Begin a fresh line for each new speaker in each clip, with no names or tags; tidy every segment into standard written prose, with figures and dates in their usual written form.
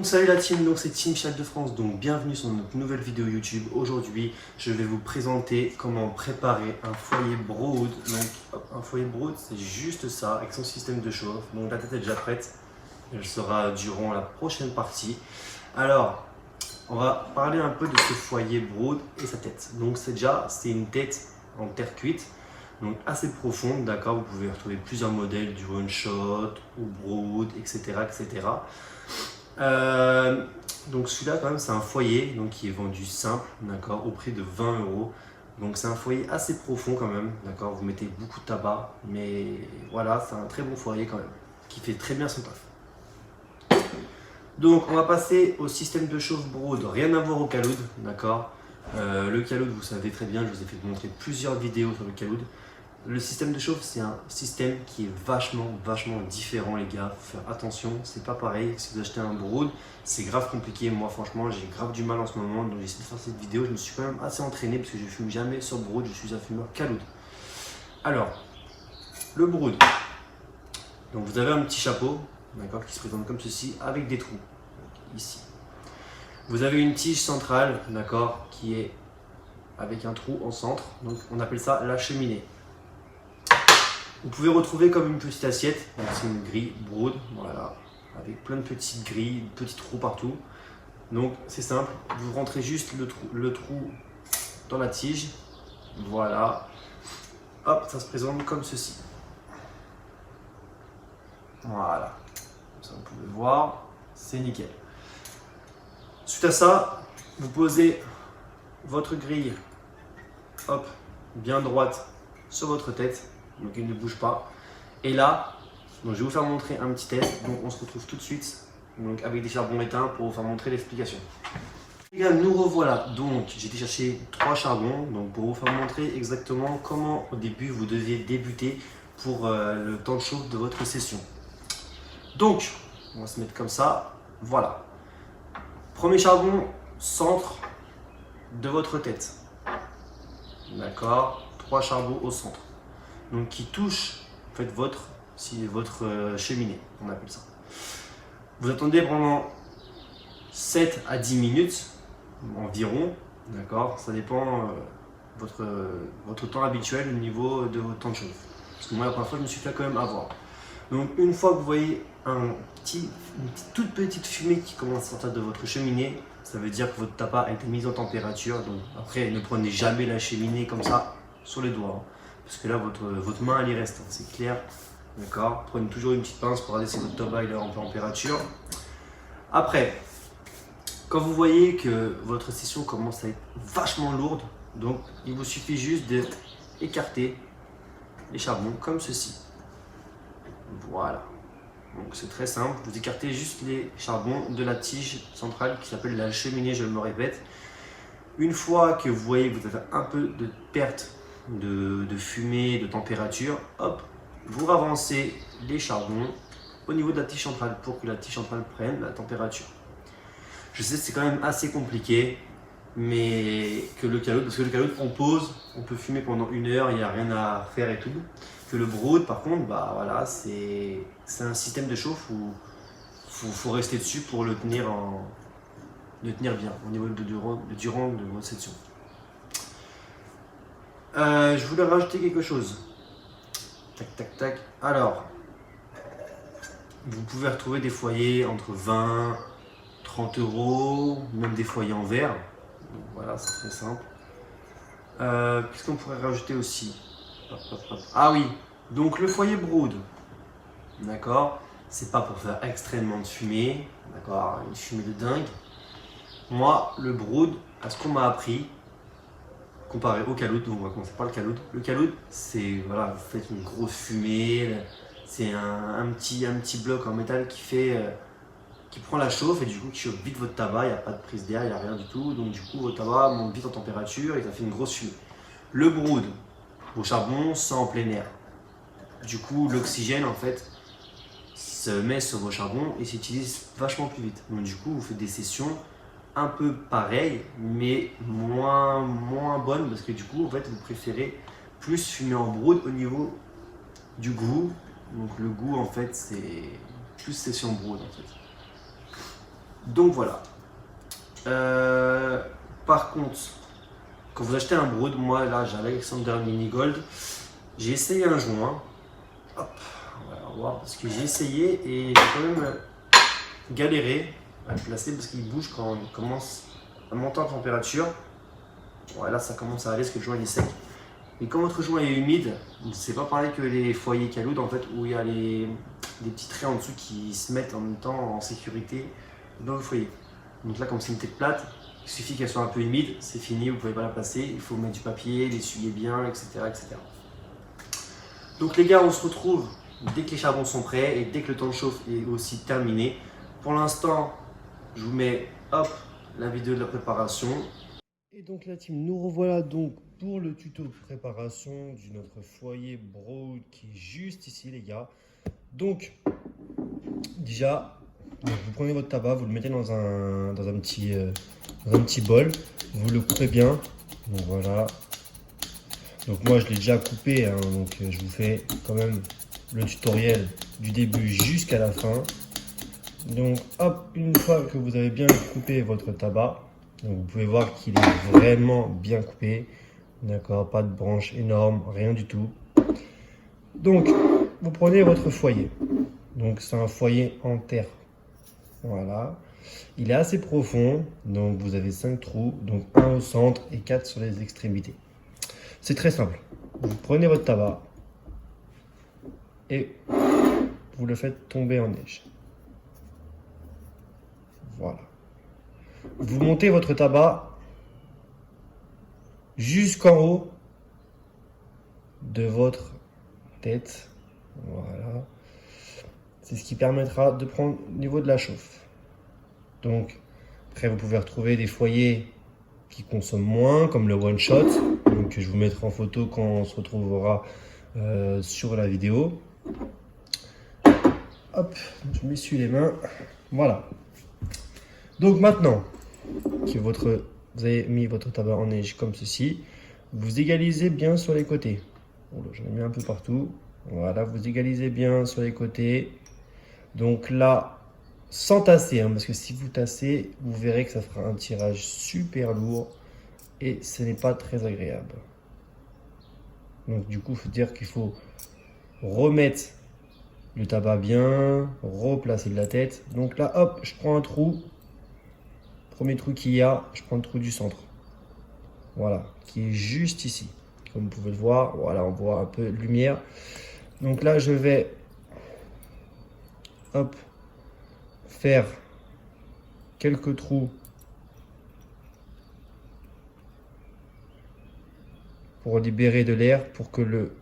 Salut la team, donc c'est Team Chat de France, donc bienvenue sur notre nouvelle vidéo YouTube. Aujourd'hui, je vais vous présenter comment préparer un foyer Broad. Donc, un foyer Broad, c'est juste ça, avec son système de chauffe. Donc la tête est déjà prête, elle sera durant la prochaine partie. Alors, on va parler un peu de ce foyer Broad et sa tête. Donc c'est une tête en terre cuite, donc assez profonde, d'accord. Vous pouvez retrouver plusieurs modèles, du one shot ou Broad, etc., etc. Donc celui-là quand même c'est un foyer donc, qui est vendu simple, d'accord, au prix de 20 €. Donc c'est un foyer assez profond quand même, d'accord. Vous mettez beaucoup de tabac, mais voilà, c'est un très bon foyer quand même, qui fait très bien son taf. Donc on va passer au système de chauffe Broad, rien à voir au Caloud, d'accord. Le Caloud, vous savez très bien, je vous ai fait montrer plusieurs vidéos sur le Caloud. Le système de chauffe, c'est un système qui est vachement différent, les gars. Faut faire attention, c'est pas pareil. Si vous achetez un Broad, c'est grave compliqué. Moi, franchement, j'ai grave du mal en ce moment. Donc, j'essaie de faire cette vidéo. Je me suis quand même assez entraîné parce que je fume jamais sur Broad. Je suis un fumeur Caloud. Alors, le Broad. Donc, vous avez un petit chapeau, d'accord, qui se présente comme ceci, avec des trous. Donc, ici. Vous avez une tige centrale, d'accord, qui est avec un trou en centre. Donc, on appelle ça la cheminée. Vous pouvez retrouver comme une petite assiette, c'est une grille Broad, voilà, avec plein de petites grilles, petits trous partout. Donc c'est simple, vous rentrez juste le trou dans la tige, voilà, hop, ça se présente comme ceci. Voilà, comme ça vous pouvez voir, c'est nickel. Suite à ça, vous posez votre grille, hop, bien droite sur votre tête. Donc il ne bouge pas. Et là, donc je vais vous faire montrer un petit test. Donc on se retrouve tout de suite donc avec des charbons éteints pour vous faire montrer l'explication. Les gars, nous revoilà. Donc j'ai été chercher 3 charbons donc pour vous faire montrer exactement comment au début vous devez débuter pour le temps de chauffe de votre session. Donc on va se mettre comme ça. Voilà. Premier charbon, centre de votre tête. D'accord. 3 charbons au centre. Donc qui touche en fait votre cheminée, on appelle ça. Vous attendez pendant 7 à 10 minutes environ, d'accord. Ça dépend votre temps habituel au niveau de votre temps de chauffe. Parce que moi la première fois je me suis fait quand même avoir. Donc une fois que vous voyez une toute petite fumée qui commence à sortir de votre cheminée, ça veut dire que votre tabac a été mis en température. Donc après ne prenez jamais la cheminée comme ça sur les doigts. Parce que là, votre main, elle y reste, c'est clair. D'accord. Prenez toujours une petite pince pour regarder si votre tabac est en température. Après, quand vous voyez que votre session commence à être vachement lourde, donc il vous suffit juste d'écarter les charbons comme ceci. Voilà. Donc c'est très simple. Vous écartez juste les charbons de la tige centrale qui s'appelle la cheminée, je me répète. Une fois que vous voyez que vous avez un peu de perte de fumée, de température, hop, vous ravancez les charbons au niveau de la tige centrale pour que la tige centrale prenne la température. Je sais que c'est quand même assez compliqué, mais que le Caloud, parce que le Caloud on pose, on peut fumer pendant 1 heure, il n'y a rien à faire et tout. Que le Broad par contre, bah voilà, c'est un système de chauffe où faut rester dessus pour le tenir bien au niveau durant de votre section. Je voulais rajouter quelque chose. Tac, tac, tac. Alors, vous pouvez retrouver des foyers entre 20, 30 €, même des foyers en verre. Donc voilà, c'est très simple. Qu'est-ce qu'on pourrait rajouter aussi? Hop, hop, hop. Ah oui, donc le foyer Broad. D'accord, c'est pas pour faire extrêmement de fumée. D'accord, une fumée de dingue. Moi, le Broad, à ce qu'on m'a appris, comparé au Caloud, donc on va commencer par le Caloud. Le Caloud, c'est, voilà, vous faites une grosse fumée, c'est un petit bloc en métal qui prend la chauffe et du coup qui chauffe vite votre tabac, il n'y a pas de prise d'air, il n'y a rien du tout, donc du coup votre tabac monte vite en température et ça fait une grosse fumée. Le Broad, vos charbons sont en plein air. Du coup l'oxygène en fait se met sur vos charbons et s'utilise vachement plus vite. Donc du coup vous faites des sessions un peu pareil mais moins bonne parce que du coup en fait vous préférez plus fumer en Broad au niveau du goût. Donc le goût en fait c'est plus session Broad en fait. Donc voilà. Par contre, quand vous achetez un Brood, moi là j'ai Alexander Mini Gold, j'ai essayé un joint. Hop, on va voir parce que j'ai essayé et j'ai quand même galéré à le placer parce qu'il bouge quand on commence à monter en température. Voilà, ça commence à aller parce que le joint il est sec. Et quand votre joint est humide, c'est pas pareil que les foyers Calude en fait où il y a des petits traits en dessous qui se mettent en même temps en sécurité dans le foyer. Donc là, comme c'est une tête plate, il suffit qu'elle soit un peu humide, c'est fini, vous ne pouvez pas la placer, il faut mettre du papier, l'essuyer bien, etc., etc. Donc les gars, on se retrouve dès que les charbons sont prêts et dès que le temps de chauffe est aussi terminé. Pour l'instant, je vous mets hop, la vidéo de la préparation. Et donc la team, nous revoilà donc pour le tuto préparation de notre foyer Brood qui est juste ici les gars. Donc déjà, vous prenez votre tabac, vous le mettez dans un petit bol, vous le coupez bien. Donc voilà. Donc moi je l'ai déjà coupé, hein, donc je vous fais quand même le tutoriel du début jusqu'à la fin. Donc hop, une fois que vous avez bien coupé votre tabac, donc vous pouvez voir qu'il est vraiment bien coupé. D'accord, pas de branches énormes, rien du tout. Donc vous prenez votre foyer. Donc c'est un foyer en terre. Voilà. Il est assez profond, donc vous avez 5 trous, donc 1 au centre et 4 sur les extrémités. C'est très simple. Vous prenez votre tabac et vous le faites tomber en neige. Voilà. Vous montez votre tabac jusqu'en haut de votre tête. Voilà. C'est ce qui permettra de prendre au niveau de la chauffe. Donc, après, vous pouvez retrouver des foyers qui consomment moins, comme le One Shot. Donc, je vous mettrai en photo quand on se retrouvera sur la vidéo. Hop, je m'essuie les mains. Voilà. Donc maintenant que vous avez mis votre tabac en neige comme ceci, vous égalisez bien sur les côtés. J'en ai mis un peu partout. Voilà, vous égalisez bien sur les côtés. Donc là, sans tasser, hein, parce que si vous tassez, vous verrez que ça fera un tirage super lourd et ce n'est pas très agréable. Donc du coup, il faut dire qu'il faut remettre le tabac bien, replacer de la tête. Donc là, hop, je prends un trou. Premier trou qu'il y a, je prends le trou du centre. Voilà, qui est juste ici. Comme vous pouvez le voir, voilà, on voit un peu de lumière. Donc là, je vais hop, faire quelques trous pour libérer de l'air, pour que le...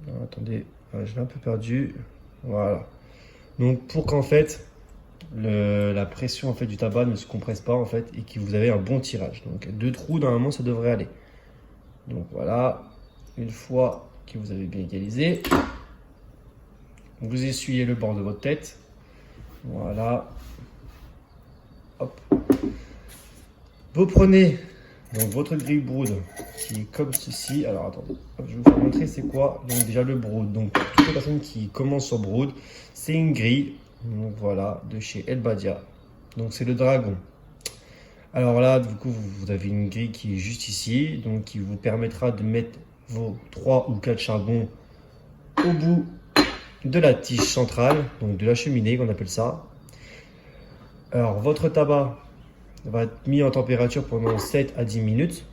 Non, attendez, je l'ai un peu perdu. Voilà. Donc pour qu'en fait, la pression en fait, du tabac ne se compresse pas en fait et que vous avez un bon tirage. Donc 2 trous, normalement, ça devrait aller. Donc voilà, une fois que vous avez bien égalisé, vous essuyez le bord de votre tête. Voilà. Hop. Vous prenez donc votre grille Brood qui est comme ceci. Alors attendez, je vais vous montrer c'est quoi. Donc déjà le Brood. Donc pour toutes les personnes qui commencent sur Brood, c'est une grille. Donc voilà, de chez Elbadia. Donc c'est le dragon. Alors là, du coup, vous avez une grille qui est juste ici, donc qui vous permettra de mettre vos 3 ou 4 charbons au bout de la tige centrale, donc de la cheminée qu'on appelle ça. Alors votre tabac va être mis en température pendant 7 à 10 minutes,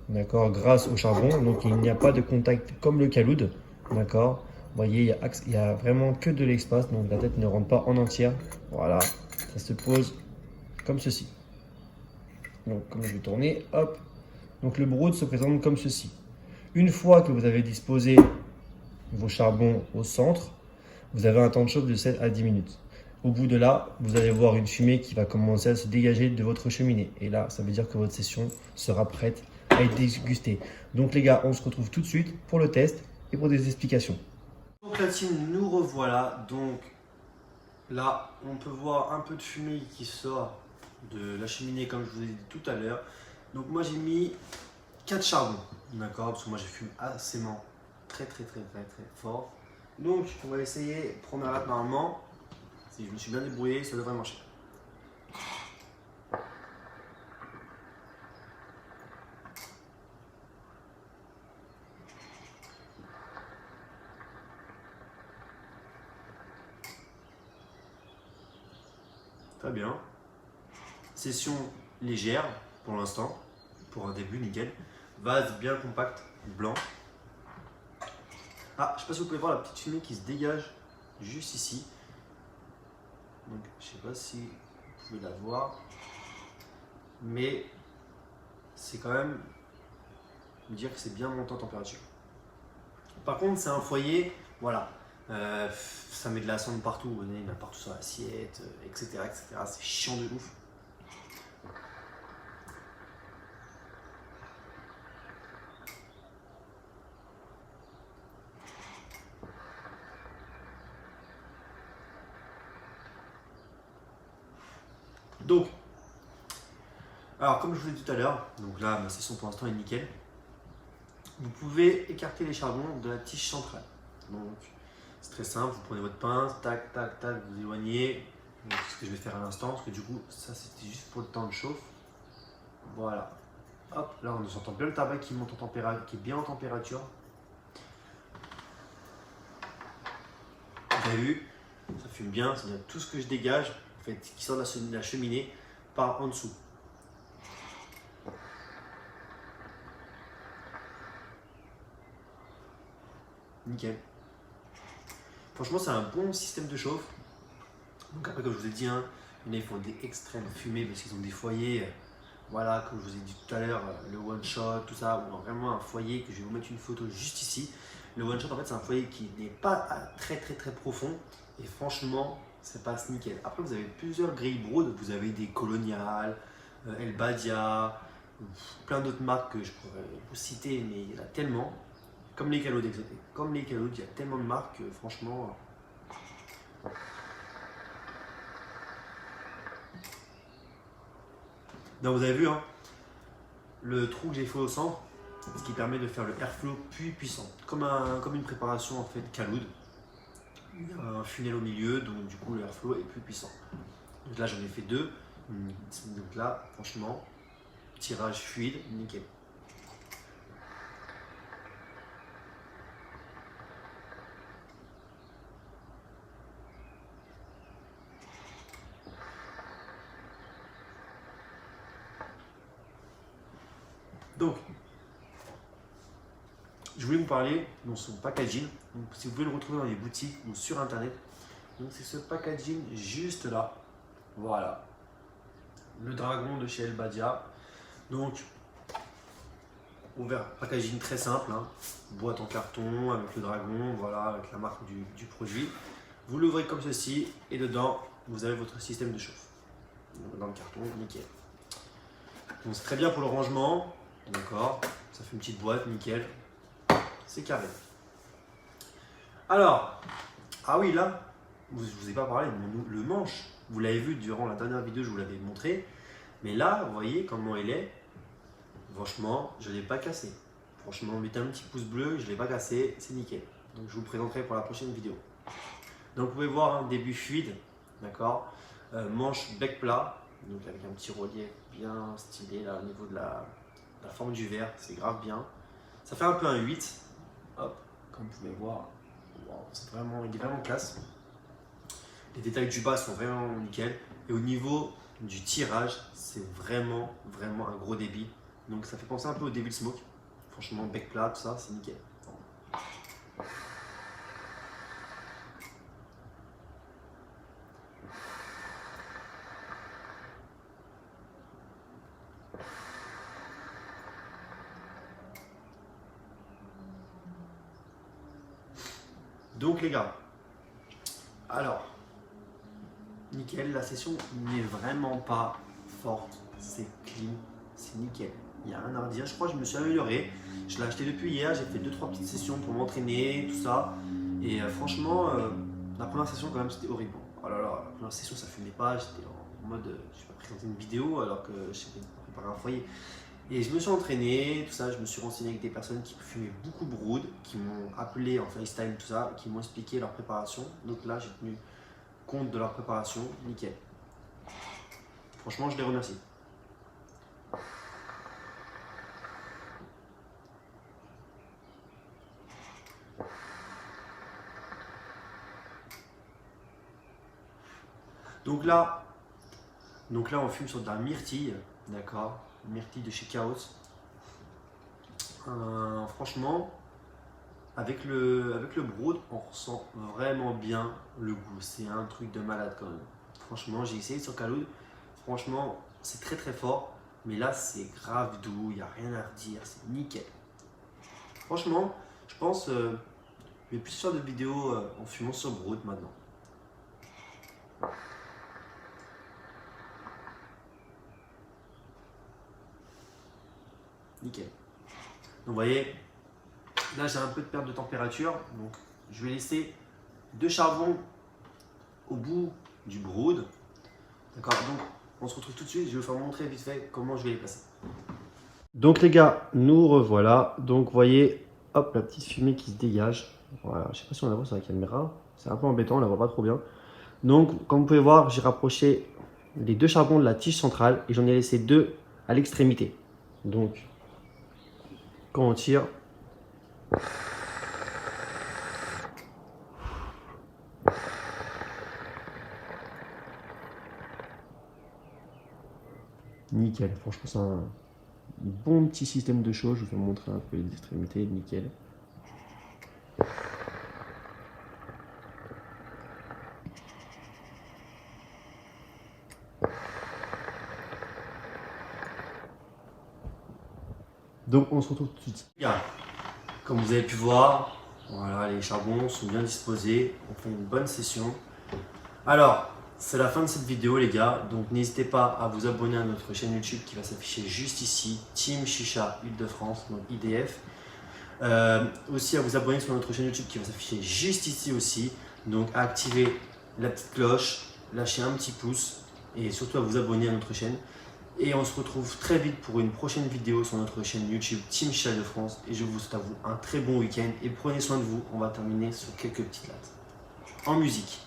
d'accord, grâce au charbon. Donc il n'y a pas de contact comme le Calude, d'accord. Vous voyez, il y a vraiment que de l'espace, donc la tête ne rentre pas en entière. Voilà, ça se pose comme ceci. Donc comme je vais tourner, hop. Donc le Brood se présente comme ceci. Une fois que vous avez disposé vos charbons au centre, vous avez un temps de chauffe de 7 à 10 minutes. Au bout de là, vous allez voir une fumée qui va commencer à se dégager de votre cheminée. Et là, ça veut dire que votre session sera prête à être dégustée. Donc les gars, on se retrouve tout de suite pour le test et pour des explications. Donc la team, nous revoilà. Donc là, on peut voir un peu de fumée qui sort de la cheminée comme je vous ai dit tout à l'heure. Donc moi j'ai mis 4 charbons, d'accord, parce que moi j'ai fume assez très fort. Donc on va essayer, première lap normalement, si je me suis bien débrouillé, ça devrait marcher. Très bien. Session légère pour l'instant, pour un début nickel. Vase bien compact, blanc. Ah, je sais pas si vous pouvez voir la petite fumée qui se dégage juste ici. Donc je sais pas si vous pouvez la voir, mais c'est quand même me dire que c'est bien monté en température. Par contre, c'est un foyer, voilà, ça met de la cendre partout, vous voyez, il y en a partout sur l'assiette, etc., etc. C'est chiant de ouf. Donc, alors comme je vous l'ai dit tout à l'heure, donc là ma session pour l'instant est nickel. Vous pouvez écarter les charbons de la tige centrale. Donc c'est très simple, vous prenez votre pince, tac, tac, tac, vous éloignez. Donc, ce que je vais faire à l'instant, parce que du coup ça c'était juste pour le temps de chauffe. Voilà. Hop, là on entend bien le tabac qui monte en température, qui est bien en température. Vous avez vu, ça fume bien, c'est-à-dire tout ce que je dégage, en fait, qui sort de la cheminée, part en dessous. Nickel. Franchement, c'est un bon système de chauffe. Donc après, comme je vous ai dit, hein, il y en a, ils font des extrêmes fumées parce qu'ils ont des foyers. Voilà, comme je vous ai dit tout à l'heure, le one shot, tout ça, ou vraiment un foyer que je vais vous mettre une photo juste ici. Le one shot, en fait, c'est un foyer qui n'est pas très profond et franchement, ça passe nickel. Après, vous avez plusieurs grilles broad, vous avez des Colonial, El Badia, plein d'autres marques que je pourrais vous citer, mais il y en a tellement. Comme les Caloud, comme les Caloud, il y a tellement de marques que franchement. Donc vous avez vu, hein, le trou que j'ai fait au centre, ce qui permet de faire le airflow plus puissant, comme une préparation en fait Caloud. Il y a un funnel au milieu, donc du coup le airflow est plus puissant. Donc là j'en ai fait deux, donc là franchement, tirage fluide, nickel. Donc, je voulais vous parler de son packaging. Donc, si vous pouvez le retrouver dans les boutiques ou sur internet. Donc, c'est ce packaging juste là. Voilà. Le dragon de chez El Badia. Donc, ouvert, packaging très simple. Hein. Boîte en carton avec le dragon, voilà, avec la marque du produit. Vous l'ouvrez comme ceci et dedans, vous avez votre système de chauffe. Donc, dans le carton, nickel. Donc, c'est très bien pour le rangement. D'accord, ça fait une petite boîte, nickel. C'est carré. Alors, ah oui, là, je ne vous ai pas parlé de le manche. Vous l'avez vu durant la dernière vidéo, je vous l'avais montré. Mais là, vous voyez comment il est. Franchement, je ne l'ai pas cassé. Franchement, mettez un petit pouce bleu, je ne l'ai pas cassé, c'est nickel. Donc, je vous le présenterai pour la prochaine vidéo. Donc, vous pouvez voir un début fluide, d'accord. Manche bec plat, donc avec un petit relief bien stylé là au niveau de la forme du verre, c'est grave bien. Ça fait un peu un 8. Hop, comme vous pouvez voir, wow, il est vraiment classe. Les détails du bas sont vraiment nickel. Et au niveau du tirage, c'est vraiment un gros débit. Donc ça fait penser un peu au Devil Smoke. Franchement, bec plat, tout ça, c'est nickel. Donc les gars, alors, nickel, la session n'est vraiment pas forte, c'est clean, c'est nickel. Il n'y a rien à redire, je crois que je me suis amélioré. Je l'ai acheté depuis hier, j'ai fait 2-3 petites sessions pour m'entraîner, tout ça. Et franchement, la première session quand même c'était horrible. Oh là là, la première session ça fumait pas, j'étais en mode, je vais pas présenter une vidéo alors que je sais pas préparer un foyer. Et je me suis entraîné, tout ça, je me suis renseigné avec des personnes qui fumaient beaucoup de brood, qui m'ont appelé en FaceTime, tout ça, qui m'ont expliqué leur préparation. Donc là, j'ai tenu compte de leur préparation, nickel. Franchement, je les remercie. Donc là, on fume sur de la myrtille, d'accord, myrtille de chez Chaos. Franchement, avec le brood, on ressent vraiment bien le goût. C'est un truc de malade quand même. Franchement, j'ai essayé sur Khaloud. Franchement, c'est très très fort. Mais là, c'est grave doux, il n'y a rien à redire, c'est nickel. Franchement, je pense je vais plus faire de vidéos en fumant sur brood maintenant. Nickel. Donc vous voyez, là j'ai un peu de perte de température, donc je vais laisser 2 charbons au bout du brood. D'accord, donc on se retrouve tout de suite, je vais vous faire montrer vite fait comment je vais les placer. Donc les gars, nous revoilà. Donc vous voyez, hop, la petite fumée qui se dégage. Voilà, je sais pas si on la voit sur la caméra, c'est un peu embêtant, on la voit pas trop bien. Donc comme vous pouvez voir, j'ai rapproché les 2 charbons de la tige centrale et j'en ai laissé 2 à l'extrémité. Donc quand on tire, nickel, franchement c'est un bon petit système de chaud, je vais vous montrer un peu les extrémités, nickel. Donc on se retrouve tout de suite. Comme vous avez pu voir, voilà, les charbons sont bien disposés, on fait une bonne session. Alors, c'est la fin de cette vidéo les gars, donc n'hésitez pas à vous abonner à notre chaîne YouTube qui va s'afficher juste ici, Team Chicha Île-de-France, donc IDF. Aussi à vous abonner sur notre chaîne YouTube qui va s'afficher juste ici aussi, donc à activer la petite cloche, lâcher un petit pouce et surtout à vous abonner à notre chaîne. Et on se retrouve très vite pour une prochaine vidéo sur notre chaîne YouTube Team Chicha de France. Et je vous souhaite à vous un très bon week-end et prenez soin de vous. On va terminer sur quelques petites lattes. En musique.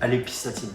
Allez, peace, Satine.